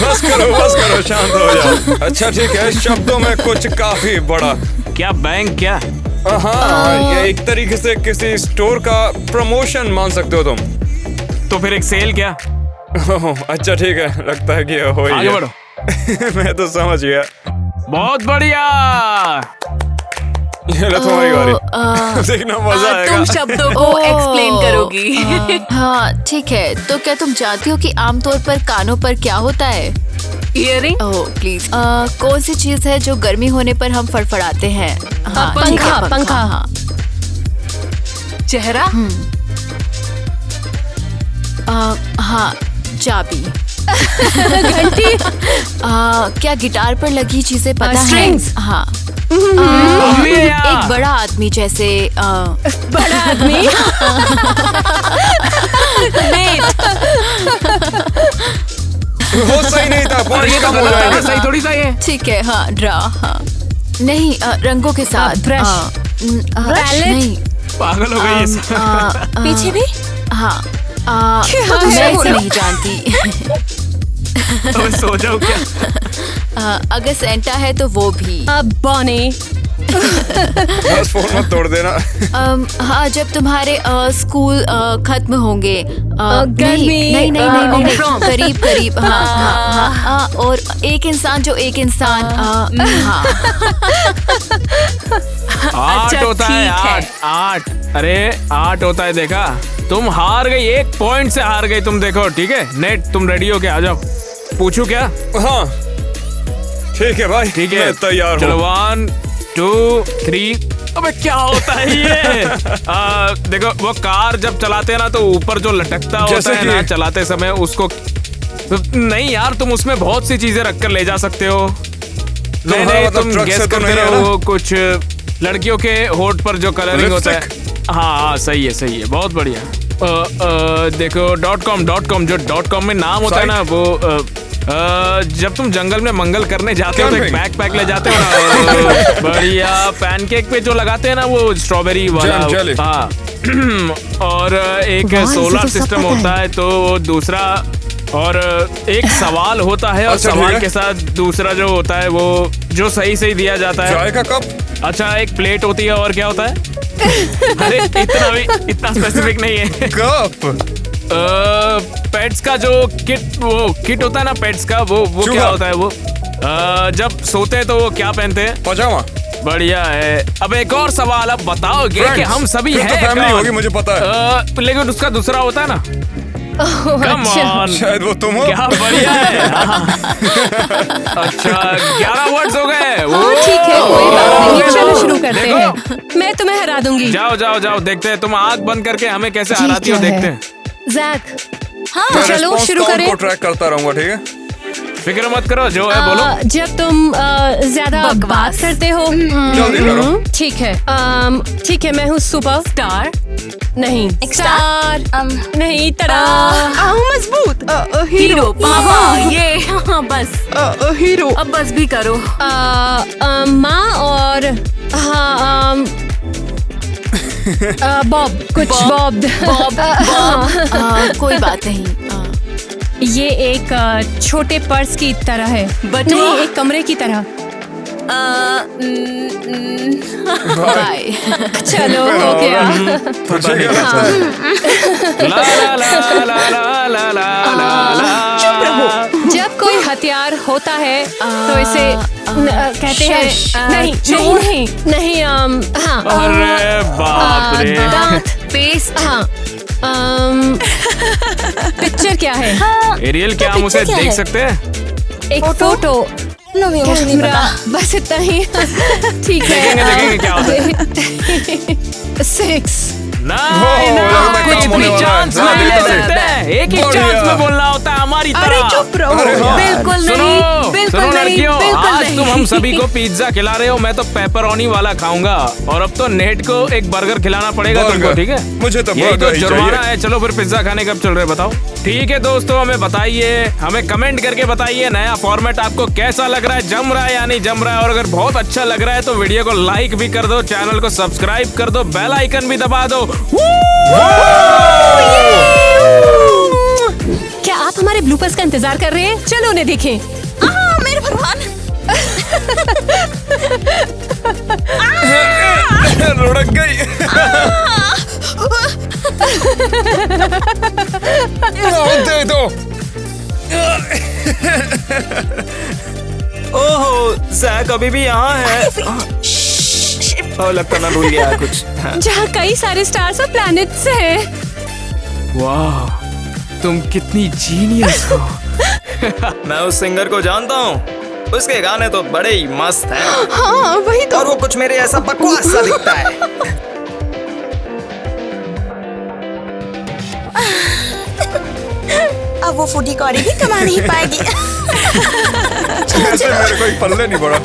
बस करो, शांत हो जाओ। अच्छा ठीक है, शब्दों में कुछ काफी बड़ा। क्या बैंक? क्या? हाँ, ये एक तरीके से किसी स्टोर का प्रमोशन मान सकते हो तुम। तो फिर एक सेल? क्या? अच्छा ठीक है, लगता है कि हो ही आगे गया। बढ़ो। मैं तो समझ गया। बहुत बढ़िया। ये लो तुम्हारी बारी। देखना मजा आएगा। तुम शब्दों को एक्सप्लेन करोगी। हाँ ठीक है, तो क्या तुम जानती हो कि आमतौर पर कानों पर क्या होता है? इयरिंग। Oh please. कौन सी चीज है जो गर्मी होने पर हम फड़फड़ाते हैं? हाँ, ठीक है, पंखा। हाँ। चेहरा। हाँ, चाबी। घंटी। क्या गिटार पर लगी चीजें पता है? strings। हाँ। भैया। एक बड़ा आदमी जैसे बड़ा आदमी। वो सही नहीं था, पॉइंट्स कम हो जाएंगे। सही थोड़ी सही है। ठीक है, हाँ ड्रा। हाँ नहीं, रंगों के साथ। ब्रश। नहीं। पागल हो गई ये। पीछे भी? हाँ। क्या मैं है? इसे नहीं जानती। अब सो जाओ क्या? अगर सेंटा है तो वो भी। बॉनी। बस फोन मत तोड़ देना। हाँ, जब तुम्हारे स्कूल खत्म होंगे। गर्मी। नहीं, करीब करीब। हाँ, और एक इंसान जो एक इंसान। हाँ। आठ होता है, आठ। अरे 8 होता है, देखा? तुम हार गई, 1 पॉइंट से हार गई तुम। देखो ठीक है नेट, तुम रेडी हो के आ जाओ। पूछू क्या? हाँ ठीक है भाई, ठीक है मैं तैयार चलो हूँ। 1 2 3। अबे क्या होता है ये? देखो वो कार जब चलाते हैं ना तो ऊपर जो लटकता होता है ना चलाते समय, उसको नहीं यार, तुम उसमें बहुत सी चीजें रख कर ले जा सकते हो। नहीं तुम गेस करते रहो। वो कुछ लड़कियों के होठ पर जो कलरिंग होता है। हाँ सही है, बहुत बढ़िया। देखो .com जो .com में नाम होता है ना, वो जब तुम जंगल में मंगल करने जाते हो तो एक बैकपैक ले जाते हो ना। बढ़िया। पैनकेक पे जो लगाते हैं ना वो स्ट्रॉबेरी वाला। हाँ। और एक सोलर सिस्टम होता है तो दूसरा, और एक सवाल होता है और सवाल के साथ दूसरा जो होता है वो जो सही दिया जाता है। चाय का कप। अच्छा, एक प्लेट होती है और क्या होता है? अरे इतना स्पेसिफिक नहीं है। कप। पेट्स का जो किट होता है ना पेट्स का, वो क्या होता है? वो जब सोते हैं तो वो क्या पहनते हैं? पजामा। बढ़िया है। अब एक और सवाल, अब बताओगे कि हम सभी हैं तो फैमिली होगी, मुझे पता है। लेकिन उसका दूसरा होता है ना। Come on। शायद वो तुम हो। क्या बढ़िया है। अच्छा 11 वर्ड्स हो गए। ठीक है, कोई बात नहीं, चलो शुरू करते हैं। मैं तुम्हें हरा दूंगी। जाओ देखते हैं तुम आंख बंद करके हमें कैसे हराती हो, देखते हैं। जैक। हाँ तो चलो शुरू करें। को ट्रैक करता रहूंगा, ठीक है? फिक्र मत करो, जो है बोलो। जब तुम ज्यादा बात करते हो। जल्दी करो। ठीक है, मैं हूँ सुपर स्टार। नहीं, स्टार नहीं, तड़ा मजबूत। हीरो। पापा ये। हाँ बस। हीरो। अब बस भी करो। माँ और हाँ बॉब। कुछ बॉब। कोई बात नहीं। ये एक छोटे पर्स की तरह है। नहीं, एक कमरे की तरह। बाय। चलो हो गया। चुप रहो। जब कोई हथियार होता है तो इसे कहते हैं। नहीं। हाँ। अरे बाप रे। दांत। पेस्ट। हाँ। पिक्चर क्या है? एरियल, क्या हम उसे देख सकते हैं? एक फोटो। मुझे नहीं पता। बस इतना ही। ठीक है। देखेंगे क्या होता है। 6। कुछ भी चांस नहीं ले सकते। एक ही चांस में बोलना होता है हमारी तरह। चुप रहो। बिल्कुल नहीं, बिल्कुल नहीं, लड़कियों, बिल्कुल आज नहीं। तुम हम सभी को पिज्जा खिला रहे हो, मैं तो पेपरोनी वाला खाऊंगा। और अब तो नेट को एक बर्गर खिलाना पड़ेगा तुमको, ठीक है? मुझे तो यही तो बर्गर ही जुर्माना चाहिए। है। चलो फिर पिज्जा खाने कब चल रहे बताओ। ठीक है दोस्तों, हमें बताइए, हमें कमेंट करके बताइए नया फॉर्मेट आपको कैसा लग रहा है, जम रहा है या नहीं जम रहा है। और अगर बहुत अच्छा लग रहा है तो वीडियो को लाइक भी कर दो, चैनल को सब्सक्राइब कर दो, बेल आइकन भी दबा दो। क्या आप हमारे ब्लूपर्स का इंतजार कर रहे हैं? चलो उन्हें देखें। मेरे भगवान। लुढ़क गई। दे दो। ओहो, जैक अभी भी यहाँ है। लगता मैं भूल गया कुछ। जहाँ कई सारे स्टार्स और प्लैनेट्स हैं। वाह, तुम कितनी जीनियस हो। मैं उस सिंगर को जानता हूँ, उसके गाने तो बड़े ही मस्त हैं। हाँ वही तो। और वो कुछ मेरे ऐसा बकवास सा दिखता है। अब वो फूडी कौड़ी भी कमा नहीं पाएगी। ऐसे मेरे कोई पल्ले नहीं पड़ा।